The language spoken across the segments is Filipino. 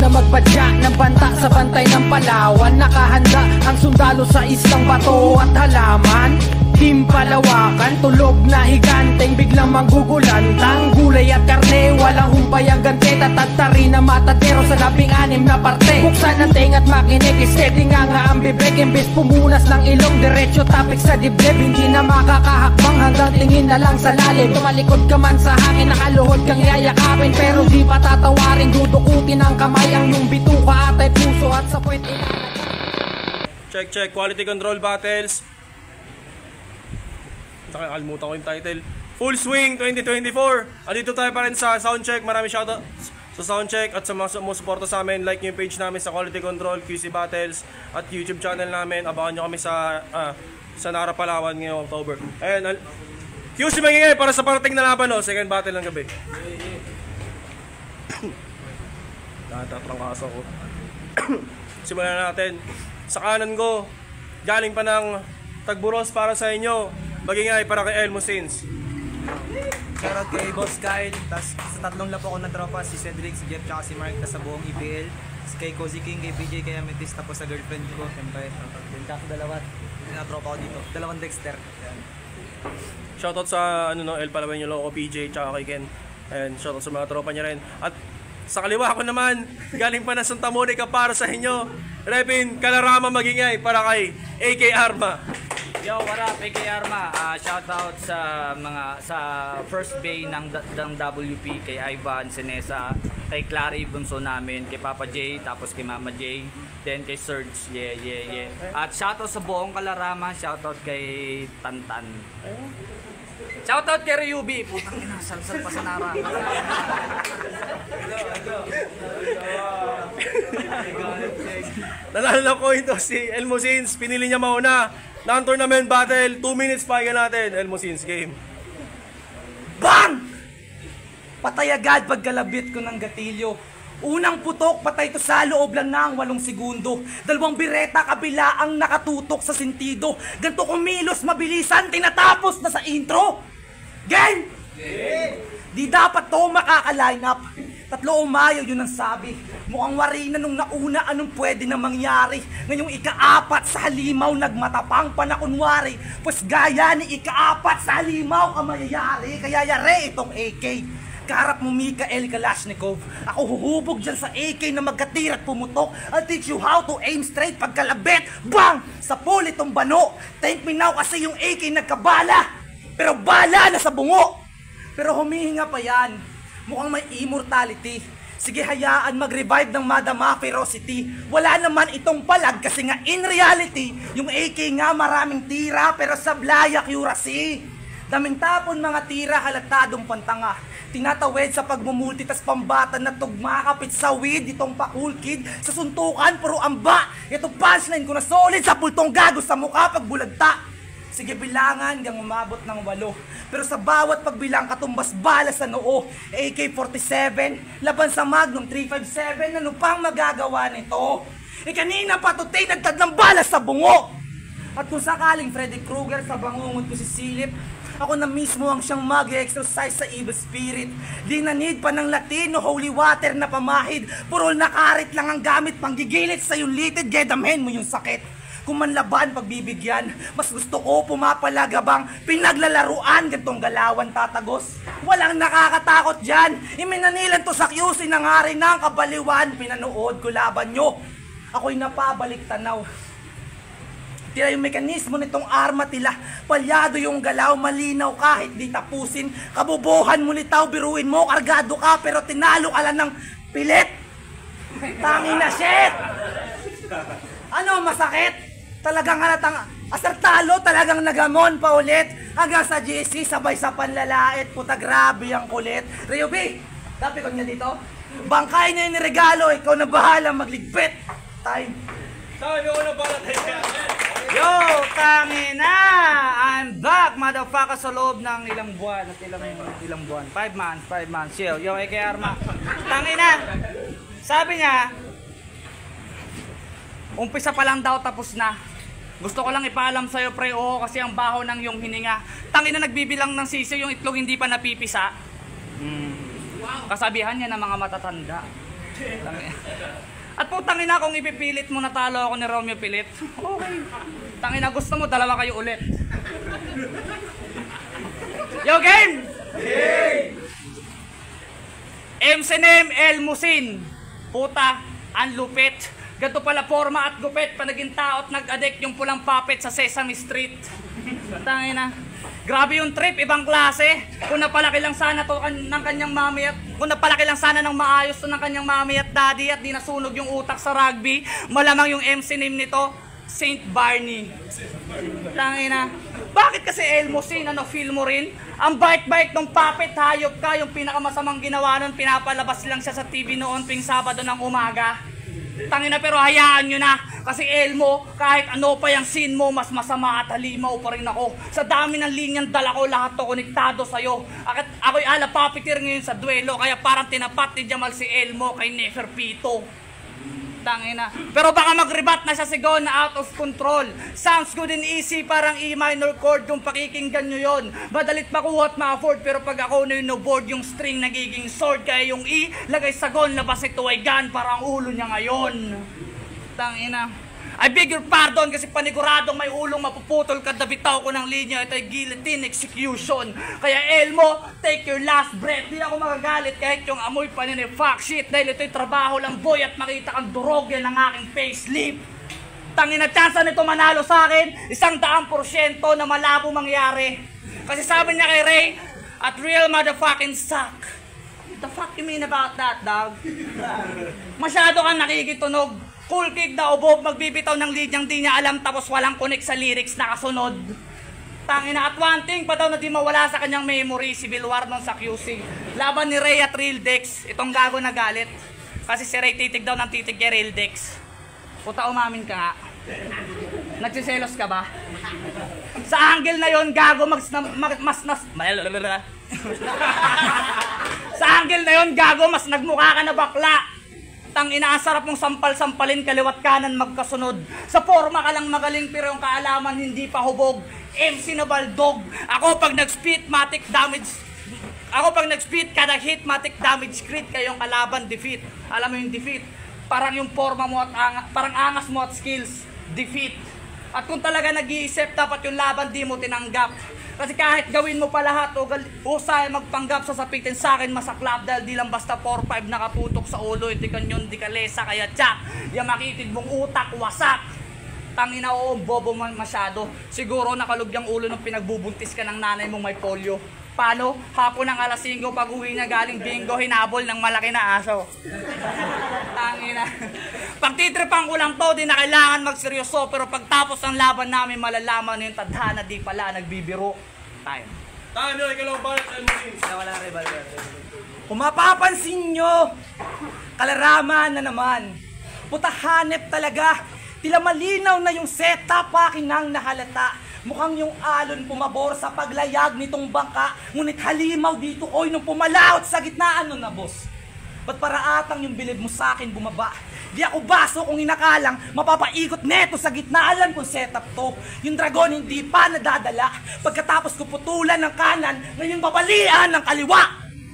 na magpadya ng banta sa bantay ng Palawan. Nakahanda ang sundalo sa islang bato at halaman. Team Palawakan, tulog na higanteng biglang manggugulantang. Gulay at karne, walang humpay ang gante. Tatagtari na matadero sa labing-anim na parte. Buksan ang tenga at makinig, steady nga ang bibig. Imbis pumunas ng ilong, diretso topic sa dibdib. Hindi na makakahakbang hanggang tingin na lang sa lalim. Tumalikod ka man sa hangin, nakaluhod kang yayakapin. Pero di pa tatawarin, dudukutin ang kamay. Ang iyong bituka at ay puso at sa puwet. Check, quality control battles. Nakakalimutan ko yung title. Full Swing 2024. Andito tayo pa rin sa Soundcheck. Maraming shoutout sa Soundcheck at sa mga sumusuporta sa amin. Like nyo yung page namin sa Quality Control, QC Battles at YouTube channel namin. Abangan nyo kami sa Nara, Palawan ngayong October. Ayan, QC magigay para sa parating na laban, no? Second battle ng gabi. Natatrang kaso ko. Simulan natin. Sa kanan ko, galing pa ng Tagburos para sa inyo. Magingay para kay Elmo Sins. Shoutout kay Boss Kyle. Tas sa tatlong lapo ko na tropa, si Cedric, si Jeff, tsaka si Mark. Tas sa buong EPL. Kay Cozy King, kay PJ, kay Amethyst. Tapos sa girlfriend ko, siyempre. Sa dalawa. Na tropa ko dito. Dalawang Dexter. Shoutout sa El Palaweño Loco, PJ, tsaka kay Ken. And shoutout sa mga tropa niya rin. At sa kaliwa ko naman, galing pa na Santa Monica para sa inyo. Repin Kalarama Magingay para kay AK Arma. Yo, what up, AK Arma? Shoutout sa first bay ng WP, kay Ivan Senesa, kay Clary Bunso namin, kay Papa J, tapos kay Mama J, then kay Serge, yeah. At shoutout sa buong Kalarama, shoutout kay Tantan. Shoutout kay Ryubi, putang ina, salsal pa sa Nara. Nalala ko ito si Elmo Sins, pinili niya mauna. Non-tournament battle, 2 minutes pa natin, Elmo Sins game. BANG! Patay agad pagkalabit ko ng gatilyo. Unang putok, patay to sa loob lang ng 8 segundo. Dalawang bireta kabila ang nakatutok sa sentido. Ganto kumilos, mabilisan, tinatapos na sa intro. Game! Di dapat to makaka-line up. 3 Mayo yun ang sabi. Mukhang wari na nung nauna anong pwede na mangyari. Ngayong ika-4 sa halimaw nagmatapang pa na kunwari. Pues gaya ni ika-4 sa halimaw ang mayayari. Kaya yare itong AK. Kaharap mo Mikael Kalashnikov. Ako huhubog dyan sa AK na magkatir at pumutok. I'll teach you how to aim straight pagkalabit. Bang! Sa pool itong bano. Thank me now kasi yung AK nagkabala. Pero bala na sa bungo. Pero humihinga pa yan. Mukhang may immortality. Sige, hayaan mag-revive ng madama ferocity. Wala naman itong palag kasi nga in reality, yung AK nga maraming tira pero sablay accuracy. Daming tapon mga tira, halatadong pantanga. Tinatawid sa pagmumultitas pambata na tugma kapit sa weed. Itong pa-cool kid sa suntukan puro amba. Itong punchline ko na solid sa pultong gago sa mukha pag bulagta. Sige, bilangan hanggang umabot ng 8. Pero sa bawat pagbilang katumbas bala sa noo. AK-47, laban sa Magnum 357, ano pang magagawa nito? Kanina pa tutay nagtad ng bala sa bungo. At kung sakaling Freddy Krueger sa bangungot ko sisilip, ako na mismo ang siyang mag-exercise sa evil spirit. Di na need pa ng Latino, holy water na pamahid. Purol na karit lang ang gamit, panggigilit sa yung litid, gedamhin mo yung sakit. Kung manlaban pagbibigyan, mas gusto ko pumapalagabang pinaglalaruan gantong galawan tatagos. Walang nakakatakot dyan. Iminanilan to sa QC ng hari ng kabaliwan. Pinanood ko laban nyo. Ako'y napabalik tanaw. Tira yung mekanismo nitong arma tila. Palyado yung galaw, malinaw kahit di tapusin. Kabubuhan mo nitaw, biruin mo, kargado ka, pero tinalo ka lang ng pilit. Tangin na shit! Ano, masakit? Talagang halatang asartalo, talagang nagamon pa ulit. Hanggang sa GC, sabay sa panlalait. Puta, grabe ang kulit. Ryubi, dapat ko niya dito. Bangkay niya yung regalo, ikaw na bahala magligpit. Time. Sabi ko na pala tayo. Yo, tangina! I'm back, motherfucker, sa loob ng ilang buwan at ilang buwan. 5 months, chill. Yo, AK Arma. Tangina! Sabi niya, umpisa pa lang daw, tapos na. Gusto ko lang ipaalam sa'yo, pre, oo, kasi ang baho ng yung hininga. Tangina, nagbibilang ng sisiw, yung itlog hindi pa napipisa. Kasabihan niya ng mga matatanda. At putang ina kung ipipilit mo natalo ako ni Romeo Pilit. Okay. Tangina gusto mo dalawa kayo ulit. Yo game! MC name El Musin. Puta, ang lupit. Ganto pala forma at gupit pa naging tao at nag-addict yung pulang puppet sa Sesame Street. Tangina. Grabe yung trip, ibang klase. Kung napalaki lang sana to ng kanyang mami at kung napalaki lang sana ng maayos to ng kanyang mami at daddy at di nasunog yung utak sa rugby, malamang yung MC name nito, Saint Barney. Tangina. Bakit kasi Elmo Sin, ano, feel mo rin? Ang bait-bait ng puppet, hayop ka, yung pinakamasamang ginawa nun, pinapalabas lang siya sa TV noon tuwing Sabado ng umaga. Tangina, pero hayaan nyo na. Kasi Elmo, kahit ano pa yung scene mo, mas masama at halimaw pa rin ako. Sa dami ng linyang dala ko, lahat to konektado sa'yo. Ako'y ala puppeteer ngayon sa duelo, kaya parang tinapat ni Jamal si Elmo kay Neferpito. Tangina. Pero baka mag-rebat na siya sigaw na out of control. Sounds good and easy, parang E minor chord kung pakikinggan nyo yon. Madalit makuha at ma-afford, pero pag ako na yung no-board, yung string nagiging sword. Kaya yung E, lagay sa gon, labas ito ay gun, parang ulo niya ngayon. Tangina. I beg your pardon kasi paniguradong may ulong mapuputol kada bitaw ko ng linya. Ito ay guillotine execution. Kaya Elmo, take your last breath. Di ako magagalit kahit yung amoy pa nila fuck shit. Dahil ito'y trabaho lang boy at makita kang durog yan ng aking facelift. Tangina, chance nito manalo sa akin 100% na malabo mangyari. Kasi sabi niya kay Ray, at real motherfucking suck. What the fuck you mean about that, dog? Masyado kang nakikitunog. Cool kick daw, Bob, magbibitaw ng linyang di niya alam tapos walang connect sa lyrics na kasunod. Tangina, at one thing pa daw na di mawala sa kanyang memory, Civil War nun sa QC. Laban ni Ray at Real Dex, itong gago na galit. Kasi si Ray titig daw ng titig kay Real Dex. Puta, umamin ka nga. Nagsiselos ka ba? Sa angle na yon gago, sa angle na yon gago, mas nagmukha ka na bakla. Tangina, ang sarap mong sampal-sampalin, kaliwat kanan magkasunod. Sa forma ka lang magaling pero yung kaalaman hindi pa hubog. MC na baldog. Ako pag nag-spit, matic damage. Ako pag nag-spit, kada hit, matic damage crit. Kayong kalaban, defeat. Alam mo yung defeat? Parang yung forma mo at parang angas mo at skills, defeat. At kung talaga nag-iisip, dapat yung laban di mo tinanggap. Kasi kahit gawin mo pa lahat o usay magpanggap sa sapitin sa akin masaklap dahil di lang basta 4-5 nakaputok sa ulo, hindi kanyon, di kalesa, kaya tsak, yung makitid mong utak, wasak. Tangina, oo, bobo man masyado. Siguro nakalugyang ulo nung pinagbubuntis ka ng nanay mong may polio. Paano? Hapon ng alas 5 pag uwi na galing bingo, hinabol ng malaki na aso. Tangina. Pagtitripan ko lang to, di na kailangan magseryoso, pero pagtapos ng laban namin malalaman yung tadhana di pala nagbibiro. Time. Time, ikaw lang ba? Wala revolver. Kung mapapansin nyo, kalaraman na naman. Putahanep talaga. Tila malinaw na yung setup, aking nahalata. Mukhang yung alon pumabor sa paglayag nitong bangka. Ngunit halimaw dito ko'y nung pumalaot sa gitnaan nun na boss. Ba't para atang yung bilib mo sa akin bumaba? Di ako baso kung inakalang mapapaikot neto sa gitna. Alam kong setup to. Yung dragon hindi pa nadadala. Pagkatapos ko putulan ng kanan, ngayon babalian ng kaliwa.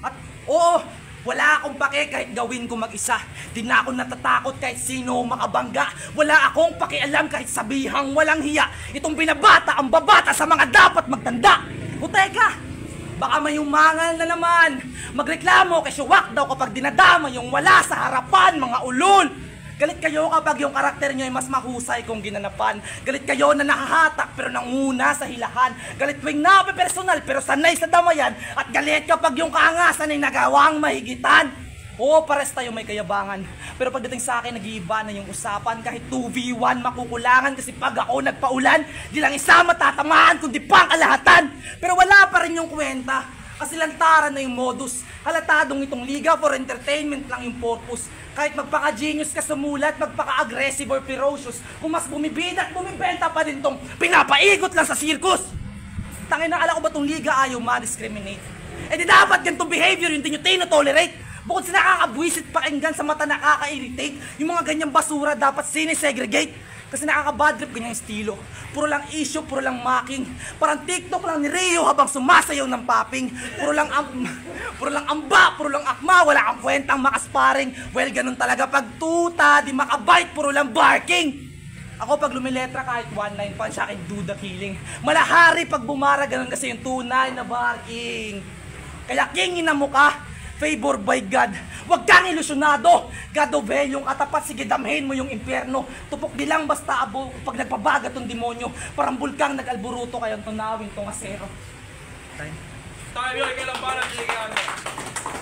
At oo, wala akong pake kahit gawin ko mag-isa. Di na ako natatakot kahit sino makabangga. Wala akong pakialam kahit sabihang walang hiya. Itong binabata ang babata sa mga dapat magtanda. O teka, baka may umangal na naman. Magreklamo kay Shuwak daw kapag dinadama yung wala sa harapan, mga ulol. Galit kayo kapag yung karakter nyo ay mas mahusay kung ginanapan. Galit kayo na nakahatak pero nanguna sa hilahan. Galit tuwing nape-personal pero sanay sa damayan. At galit kapag yung kaangasan ay nagawang mahigitan. Oo, pares tayo may kayabangan. Pero pagdating sa akin, nag-iiba na yung usapan. Kahit 2v1 makukulangan kasi pag ako nagpaulan, di lang isa matatamaan kundi pang kalahatan. Pero wala pa rin yung kwenta. Kasi lantaran na yung modus. Halatadong itong liga for entertainment lang yung purpose. Kahit magpaka-genius ka sumulat, magpaka-aggressive or ferocious, kung mas bumibida at bumibenta pa din tong pinapaigot lang sa circus. Tangin na, ala ko ba tong liga ayaw ma-discriminate? Eh di dapat ganitong behavior yung di nyo tino-tolerate. Bukod sa nakakabwisit pakinggan sa mata nakaka-irritate, yung mga ganyang basura dapat sinesegregate. Kasi nakaka-bad trip ganyan yung estilo. Puro lang issue, puro lang mocking. Parang TikTok lang ni Rio habang sumasayaw ng popping. Puro lang amba, puro lang akma, wala kang kwentang makasparing. Well, ganun talaga pag tuta, di makabite, puro lang barking. Ako pag lumiletra kahit one line pa, sa akin do the killing. Malahari pag bumara, ganun kasi yung tunay na barking. Kaya kingin na mukha, favor by God. Huwag kang ilusyonado. God of hell, yung katapat, sige damhin mo yung impyerno. Tupok di lang basta abo pag nagpabaga tong demonyo. Parang bulkang nag-alburuto kayong tunawin tong asero. Tayo yun, kailang parang ligan.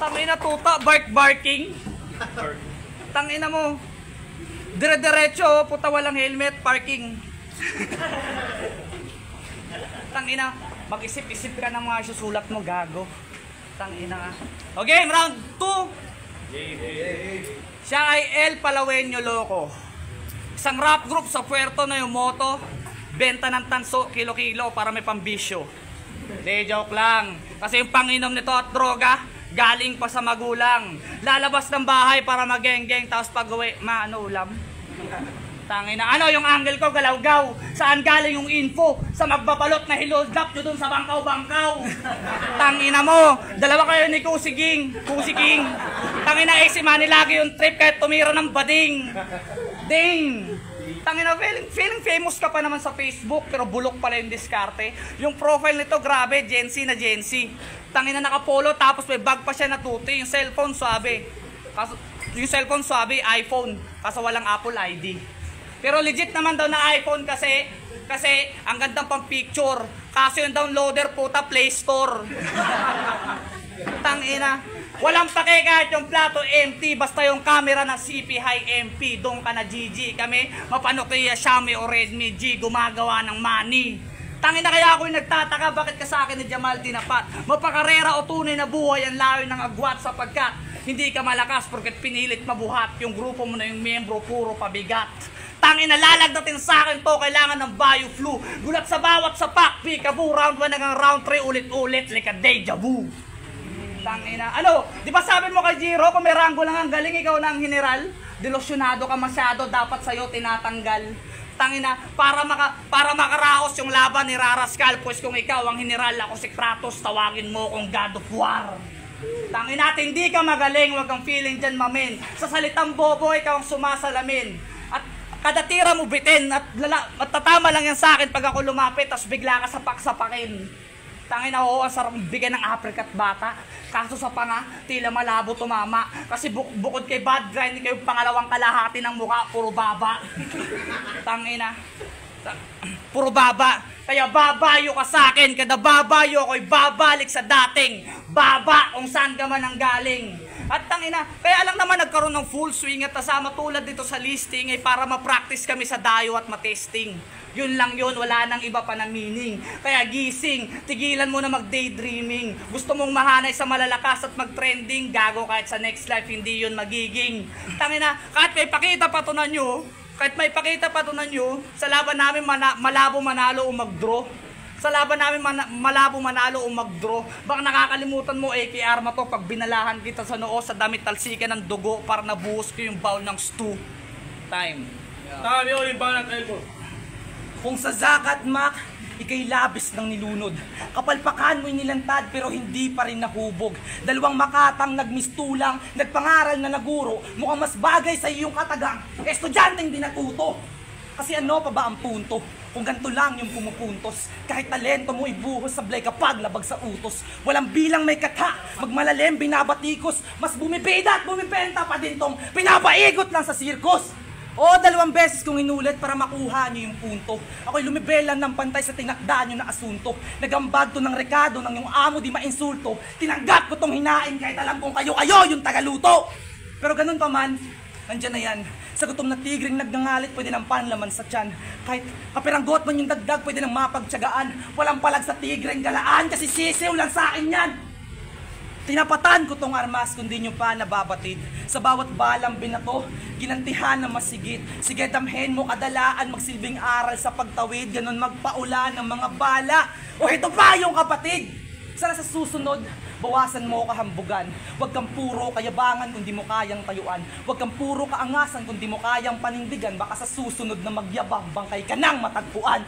Tangina tuta, barking. Tangina mo. Dire-diretso, puta walang helmet, parking. Tangina, mag-isip-isip ka ng mga susulat mo, gago. Tangina. Okay, round 2. Siya ay El Palaweño Loco. Isang rap group sa Puerto na yung moto. Benta ng tanso, kilo-kilo para may pambisyo. Hindi, joke lang. Kasi yung panginom nito at droga, galing pa sa magulang. Lalabas ng bahay para mag-geng-geng, tapos pag-uwi, ano ulam? Tangina, ano yung angle ko, galaw-gaw? Saan galing yung info? Sa magbabalot na hilodap nyo dun sa bangkaw-bangkaw. Tangina mo, dalawa kayo ni Kusiging. Tangina, si Manny lagi yung trip kahit tumira ng bading. Ding! Tangina, feeling famous ka pa naman sa Facebook, pero bulok pala yung diskarte. Yung profile nito, grabe, Gen Z na Gen Z. Tangina, nakapolo, tapos may bag pa siya na tuti. Yung cellphone, swabe. Yung cellphone, swabe, iPhone. Kaso walang Apple ID. Pero legit naman daw na iPhone kasi ang gandang pang picture. Kaso yung downloader puta Play Store. Tangina. Walang pake kahit yung plato empty, basta yung camera na CP High MP, doon ka na GG. Kami Mapanokia, Xiaomi o Redmi G gumagawa ng money. Tangina, kaya ako yung nagtataka bakit ka sa akin ni Jamal tinapat. Mapakarera o tunay na buhay ang layo ng agwat sapagkat hindi ka malakas porket pinilit mabuhat. Yung grupo mo na yung miyembro puro pabigat. Tangina, lalagdating sa akin to, kailangan ng bio-flu. Gulat sa bawat sapak, peekaboo, round 1 hanggang round 3, ulit-ulit, like a deja vu. Tangina, ano, di ba sabi mo kay Jiro, kung may rango lang ang galing, ikaw na ang general? Delusyonado ka masyado, dapat sa'yo tinatanggal. Tangina, para makaraos yung laban ni Raraskal, pues kung ikaw ang general, ako si Kratos, tawagin mo kong God of War. Tangina, hindi ka magaling, wag kang feeling dyan, mamen. Sa salitang bobo, ikaw ang sumasalamin. Kada tira mo bitin at tatama lang yan sa akin pag ako lumapit tapos bigla ka sapak-sapakin. Tangina, oo, ang sarap bigyan ng apricot bata. Kaso sa panga, tila malabo tumama. Kasi bukod kay bad grind, kayo pangalawang kalahati ng mukha, puro baba. Tangina. Puro baba. Kaya babayo ka sa akin, kada babayo ako'y babalik sa dating baba kung saan ka man ang galing. At tangina, kaya lang naman nagkaroon ng full swing at kasama tulad dito sa listing ay para ma-practice kami sa dayo at ma-testing. Yun lang yun, wala nang iba pa na meaning. Kaya gising, tigilan mo na mag-daydreaming. Gusto mong mahanay sa malalakas at mag-trending, gago kahit sa next life hindi yun magiging. Tangina, kahit may pakita pa to na nyo, sa laban namin malabo manalo o mag-draw. Sa laban namin malabo manalo o mag-draw. Baka nakakalimutan mo, AK Arma to, pag binalahan kita sa noo sa damit talsikan ng dugo para nabuhos ko yung bowl ng stew. Time. Tama yun, yung banat elbow. Kung sa Zakat Mac, ikay labis ng nilunod. Kapalpakan mo'y nilantad pero hindi pa rin nahubog. Dalawang makatang nagmistulang, nagpangaral na naguro, mukhang mas bagay sa iyong katagang, estudyanteng di natuto. Kasi ano pa ba ang punto? Kung ganito lang yung pumupuntos, kahit talento mo ibuhos sablay kapag labag sa utos. Walang bilang may kata, magmalalim binabatikos, mas bumibida at bumibenta pa din tong pinapaigot lang sa sirkos. O, 2 beses kong inulit para makuha niyo yung punto. Ako'y lumibelan ng pantay sa tinakda niyo na asunto. Nagambag to ng rekado ng yung amo di mainsulto. Tinanggap ko tong hinain kahit alam kong kayo yung tagaluto. Pero ganun pa man, nandyan na yan. Sa gutom na tigring nagngangalit, pwede ng panlaman sa tiyan. Kahit kapiranggot man yung dagdag, pwede ng mapagtsagaan. Walang palag sa tigring galaan, kasi sisiw lang sa akin yan. Tinapatan ko tong armas kung di nyo pa nababatid. Sa bawat balang binato, ginantihan na masigit. Sige, damhen mo kadalaan, magsilbing aral sa pagtawid. Ganon magpaula ng mga bala. O ito pa yung kapatid. Sana sa susunod, bawasan mo kahambugan. Huwag kang puro kayabangan kung di mo kayang tayuan. Huwag kang puro kaangasan kung di mo kayang panindigan. Baka sa susunod na magyabang, bangkay ka nang matagpuan.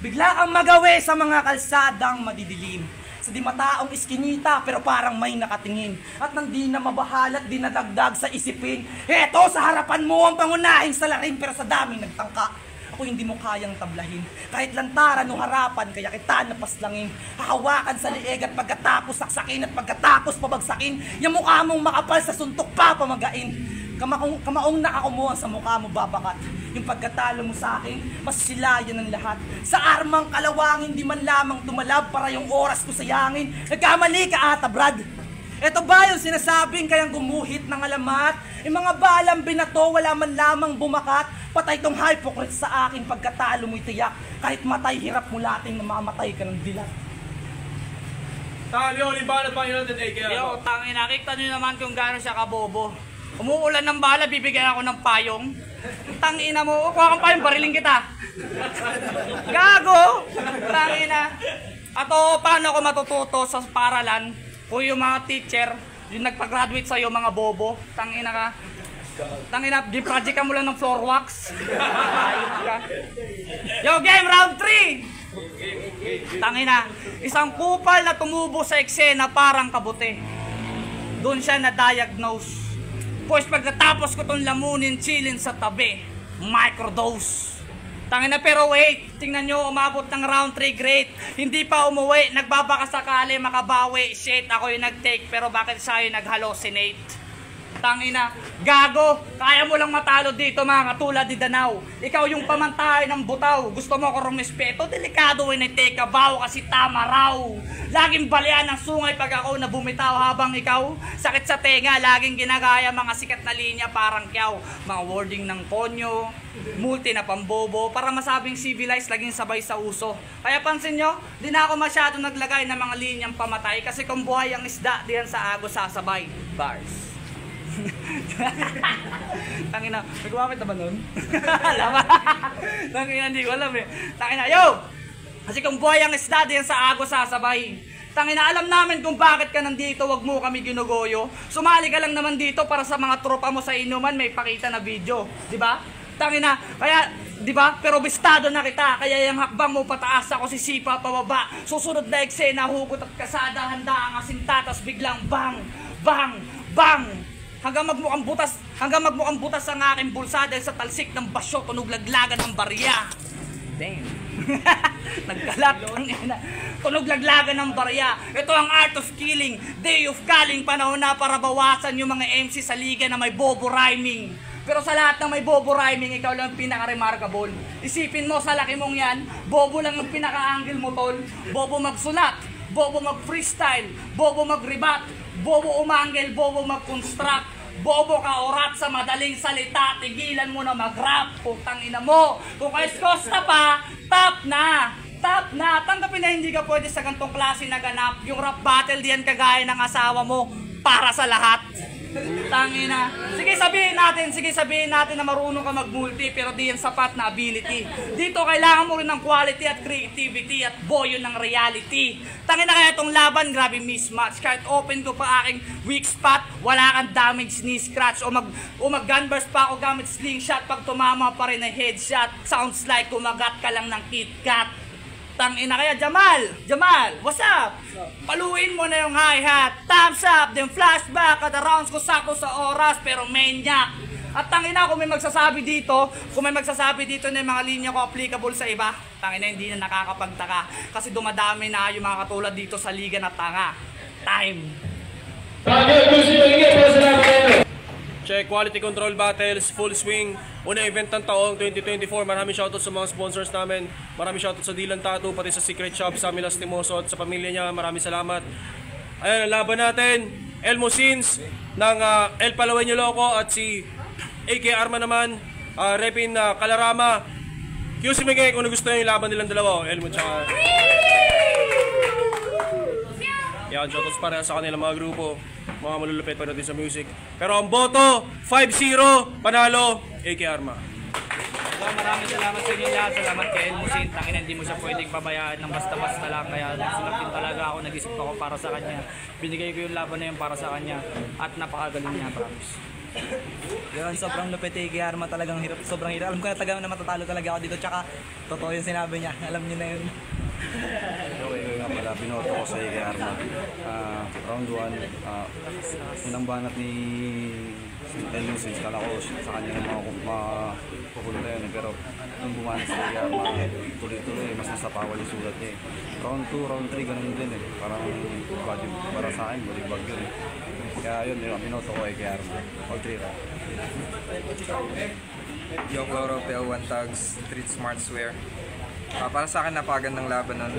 Bigla kang magawi sa mga kalsadang madidilim. Sa di mataong iskinita pero parang may nakatingin. At nang di na mabahalat, di nadagdag sa isipin. Eto sa harapan mo ang pangunahing salarin pero sa daming nagtangka. Ako hindi mo kayang tablahin. Kahit lantaran o harapan, kaya kita napaslangin. Hahawakan sa lieg at pagkatapos saksakin at pagkatapos pabagsakin. Yung mukha mong makapal sa suntok pa pamagain. Kamaong nakakumuha sa mukha mo babakat. Yung pagkatalo mo sa akin, mas silayan ng lahat. Sa armang kalawangin, di man lamang tumalab para yung oras ko sayangin. Nagkamali ka ata, Brad. Ito ba yung sinasabing kayang gumuhit ng alamat? Yung mga balang binato, wala man lamang bumakat. Patay tong hypocrite sa akin pagkatalo mo'y tiyak. Kahit matay, hirap mo lating na mamatay ka ng dilat. Yo, libanat pa yun natin, AKR. Yo, tangin, nakikita nyo naman kung gano'n siya kabobo. Umuulan ng bala, bibigyan ako ng payong. Tangina mo, kuha kang payong, bariling kita. Gago! Tangina. Ato, paano ako matututo sa paralan kung yung mga teacher, yung nagpa-graduate sa'yo, mga bobo. Tangina ka. Tangina, di-project ka mo lang ng floor wax. Yo, game round 3! Tangina, isang kupal na tumubo sa eksena parang kabuti. Doon siya na-diagnose. Pues pagkatapos ko itong lamunin, chillin sa tabi, microdose. Tangina, pero wait, tingnan nyo, umabot ng round 3, great. Hindi pa umuwi, nagbabaka sakali makabawi. Shit, ako yung nag-take, pero bakit siya yung nag-hallucinate? Tangina, gago, kaya mo lang matalo dito mga katulad ni Danao. Ikaw yung pamantahay ng butaw. Gusto mo ko rumispeto, delikado inite ka baw kasi tama raw. Laging balian ng sungay pag ako na bumitaw habang ikaw sakit sa tenga, laging ginagaya mga sikat na linya parang kyaw. Mga wording ng konyo, multi na pambobo, para masabing civilized, laging sabay sa uso. Kaya pansin nyo, di na ako masyado naglagay ng mga linyang pamatay kasi kung buhay ang isda, diyan sa agos sasabay. Bars. Tangina, may gumamit na ba nun? Alam ba? Tangina, hindi ko alam eh. Tangina, yo! Kasi kung buhay ang isda, diyan sa agos sasabay. Tangina, alam namin kung bakit ka nandito, wag mo kami ginugoyo. Sumali ka lang naman dito para sa mga tropa mo sa inuman, may pakita na video. Diba? Tangina, kaya, diba? Pero bistado na kita, kaya yung hakbang mo pataas ako si Sipa pababa. Susunod na eksena, hugot at kasada, handa ang asinta, tas biglang bang, bang, bang! Hanggang magmukhang butas ang aking bulsa dahil sa talsik ng basyo, tunog laglagan ng barya. Damn. Nagkalat ang ina. Tunog laglagan ng barya. Ito ang art of killing, day of calling, panahon na para bawasan yung mga MC sa liga na may bobo rhyming. Pero sa lahat ng may bobo rhyming, ikaw lang pinaka-remarkable. Isipin mo sa laki mong yan, bobo lang ang pinaka-angle mo tol. Bobo magsulat, bobo mag-freestyle, bobo mag-rebat, bobo umanggel, bobo mag-construct, bobo ka orat sa madaling salita, tigilan mo na mag-rap, putang ina mo. Kung kayos Costa pa, top na. Top na. Tanggapin na hindi ka pwede sa gantong klase na ganap. Yung rap battle diyan kagaya ng asawa mo, para sa lahat. Tangina. Sige sabihin natin na marunong ka mag-multi pero di yan sapat na ability. Dito kailangan mo rin ng quality at creativity at boyo ng reality. Tangina kaya itong laban, grabe mismatch. Kahit open ko pa aking weak spot, wala kang damage ni scratch o mag-gunburst pa ako gamit slingshot. Pag tumama pa rin na headshot, sounds like kumagat ka lang ng KitKat. Tangina kaya Jamal, what's up? Paluin mo na yung hi-hat, thumbs up, then flashback, kada rounds ko sakto sa oras, pero maniac. At tangina kung may magsasabi dito na yung mga linya ko applicable sa iba, tangina hindi na nakakapagtaka. Kasi dumadami na yung mga katulad dito sa liga na tanga. Time. Check, quality control battles, full swing. Unang event ng taong 2024. Maraming shoutout sa mga sponsors namin. Maraming shoutout sa Dylan Tattoo, pati sa Secret Shop, sa Milas Timoso at sa pamilya niya. Maraming salamat. Ayan, ang laban natin. Elmo Sins ng El Palaweño Loco at si AK Arma naman. Repin Kalarama. QC Miguel kung gusto nyo yung laban nilang dalawa. Elmo tsaka... Yan, shoutouts para sa kanilang mga grupo. Mga malulupit pa natin sa music. Pero ang boto, 5-0, panalo, AK Arma. maraming salamat sa inyo lahat. Salamat kay Elmosin. Tangina, hindi mo siya pwedeng pabayaan ng basta-basta lang. Kaya nagsulat din talaga ako, nag-isip ako para sa kanya. Binigay ko yung laban na yun para sa kanya. At napakagaling niya, promise. Yun, sobrang lupit eh. Kay Arma talagang hirap, sobrang hirap. Alam ko na talaga na matatalo talaga ako dito. Tsaka, totoo yung sinabi niya. Alam niyo na yun. Okay, nga pala, binoto ko sa kay Arma. Round 1, unang banat ni Elmosin, kala ko sa kanya ng mga kukulo na yun. Pero nung bumanat sa kay Arma, tuloy-tuloy, mas nasapawan yung sulat niya. Round 2, round 3, ganun din eh. Parang para sa akin, balik-bag yun eh. Kaya yun, binoto ko kay Arma. All 3 round. Yung Loro PL1 Tags, Street Smart Swear. Para sa akin napakagandang laban nun.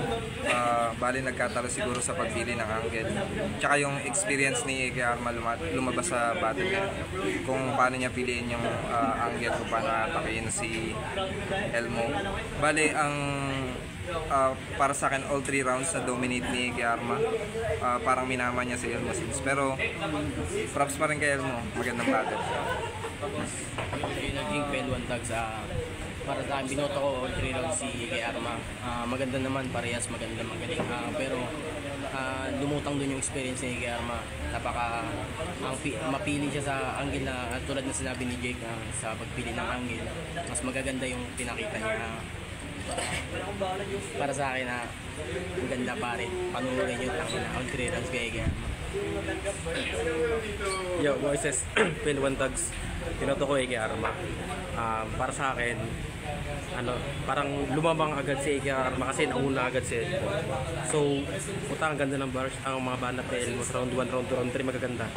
Bali nagkatalo siguro sa pagpili ng angle. Tsaka yung experience ni Ike Arma lumabas sa battle niya. Kung paano niya piliin yung angle, kung paano atakihin si Elmo. Bali ang para sa akin all 3 rounds na dominate ni Ike Arma. Parang minama niya si Elmo Sins. Pero props pa rin kay Elmo. Magandang battle. Yung naging PL1 Tags, para sa akin, binoto ko all 3 rounds si Ike Arma. Maganda naman, parehas magaling. Pero lumutang dun yung experience ni Ike Arma. Mapili siya sa angle na tulad na sinabi ni Jake sa pagpili ng angle. Mas magaganda yung pinakita niya. Para sa akin maganda pare. Panunurin yung all 3 rounds kay Ike Arma. Yo, voices, PL1 Tags, pinoto ko Ike Arma. Para sa akin, parang lumamang agad si Ike Arma kasi nauna agad si Elmo. So, ang ganda ng bars, ang mga banat ni Elmo sa round 1, round 2, round 3 magaganda.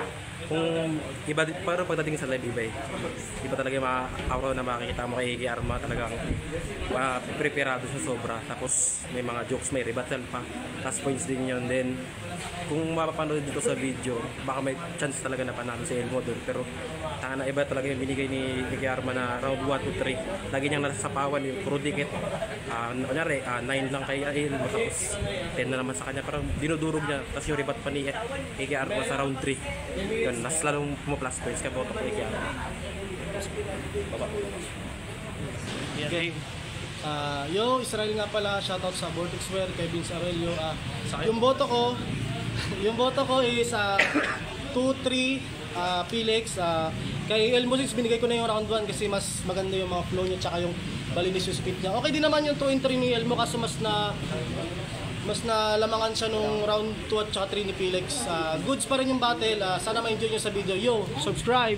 Kung iba, pero pagdating sa live iba talaga yung mga aura na makikita mo kay Ike Arma, talagang preparado siya sobra. Tapos may mga jokes, may rebuttal pa, last points din yun. Then kung mapapanood dito sa video, baka may chance talaga na panalo si Elmo doon. Pero iba talaga yung binigay ni Ike Arma na round 1 to 3. Lagi niyang nasasapawan yung puro dikit. Kunyari, 9 lang kay Elmo, tapos 10 na naman sa kanya. Parang dinudurog niya. Tapos yung rebat pa ni Ike Arma sa round 3. Yun, mas lalong plus points kaya boto ko Ike Arma. Okay. Yo, Israel nga pala, shoutout sa Vortex Wear, kay Vince Aurelio. Yung boto ko is 2-3 Felix. Kay Elmo Sins, binigay ko na yung round 1 kasi mas maganda yung mga flow niya tsaka yung balinis yung speed niya. Okay din naman yung 2-3 ni Elmo kaso mas nalamangan siya nung round 2 at tsaka 3 ni Felix. Goods pa rin yung battle. Sana ma-enjoy nyo sa video. Yo, subscribe!